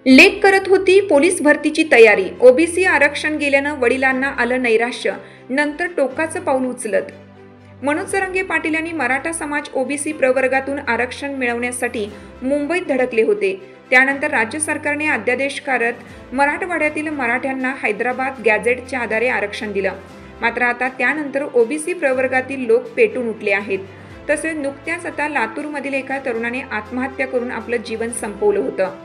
लेक करत होती पोलीस भरतीची तयारी। ओबीसी आरक्षण गेल्यानं वडिलांना आलं नैराश्य, नंतर टोकाचं पाऊल उचलत। मनोज जरांगे पाटील यांनी मराठा समाज ओबीसी प्रवर्गातून आरक्षण मिळवण्यासाठी मुंबईत धडकले होते। त्यानंतर राज्य सरकारने अध्यादेश करत मराठवाड्यातील मराठ्यांना हैदराबाद गॅझेटच्या आधारे आरक्षण दिलं। मात्र आता त्यानंतर ओबीसी प्रवर्गातील लोक पेटून उठले आहेत। तसेच नुकत्याच आता लातूरमधील एका तरुणाने आत्महत्या करून आपलं जीवन संपवलं होतं।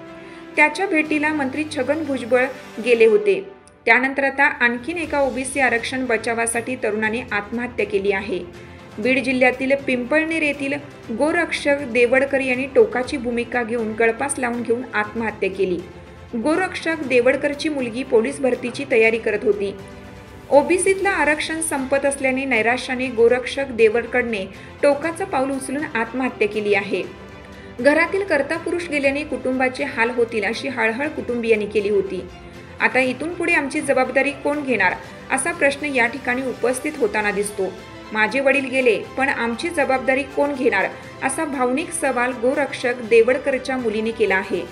त्याच्या भेटीला मंत्री छगन भुजबळ गेले होते। त्यानंतर आता आणखीन एका ओबीसी आरक्षण बचावासाठी तरुणाने आत्महत्या केली आहे। बीड जिल्ह्यातील पिंपळनेर येथील गोरक्षक देवडकर यांनी टोकाची भूमिका घेऊन गळफास लावून घेऊन आत्महत्या केली। गोरक्षक देवडकरची मुलगी पोलीस भरतीची तयारी करत होती। ओबीसीतलं आरक्षण संपत असल्याने नैराश्याने गोरक्षक देवडकरने टोकाचं पाऊल उचलून आत्महत्या केली आहे। घरातील कर्ता पुरुष गेल्याने कुटुंबाचे हाल होतील अशी हळहळ कुटुंबियांनी केली होती। आता इथून पुढे आमची जबाबदारी कोण घेणार असा प्रश्न या ठिकाणी उपस्थित होताना दिसतो। माझे वडील गेले पण आमची जबाबदारी कोण घेणार असा भावनिक सवाल गोरक्षक देवडकरच्या मुलीने केला आहे।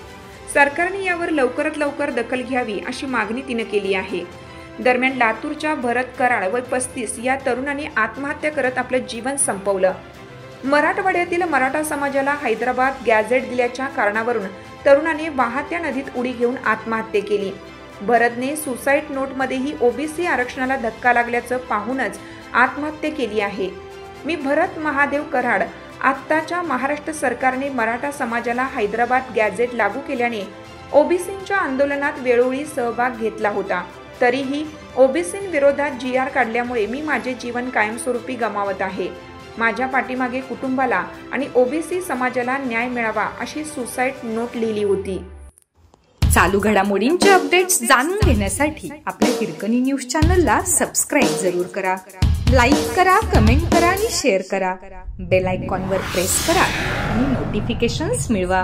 सरकारने यावर लवकरात लवकर दखल घ्यावी अशी मागणी तिने केली आहे। दरम्यान लातूरच्या भरत कराड व 35 या तरुणाने आत्महत्या करत आपलं जीवन संपवलं। मराठवाड्यातील मराठा समाजाला हैदराबाद गॅझेट दिल्याच्या कारणावरून तरुणाने वाहत्या नदीत उडी घेऊन आत्महत्या केली। भरतने सुसाईड नोटमध्येही ओबीसी आरक्षणाला धक्का लागल्याचं पाहूनच आत्महत्या केली आहे। मी भरत महादेव कराड। आत्ताच्या महाराष्ट्र सरकारने मराठा समाजाला हैदराबाद गॅझेट लागू केल्याने ओबीसींच्या आंदोलनात वेळोवेळी सहभाग घेतला होता। तरीही ओबीसींविरोधात GR काढल्यामुळे मी माझे जीवन कायमस्वरूपी गमावत आहे। माझ्या पाठीमागे कुटुंबाला आणि ओबीसी समाजाला न्याय मिळावा अशी सुसाईड नोट लिहिली होती। चालू घडामोडींचे अपडेट्स जाणून घेण्यासाठी आपल्या हिरकणी न्यूज चॅनलला सबस्क्राइब जरूर करा, लाईक करा, कमेंट करा आणि शेअर करा। बेल आयकॉनवर प्रेस करा आणि नोटिफिकेशन्स मिळवा।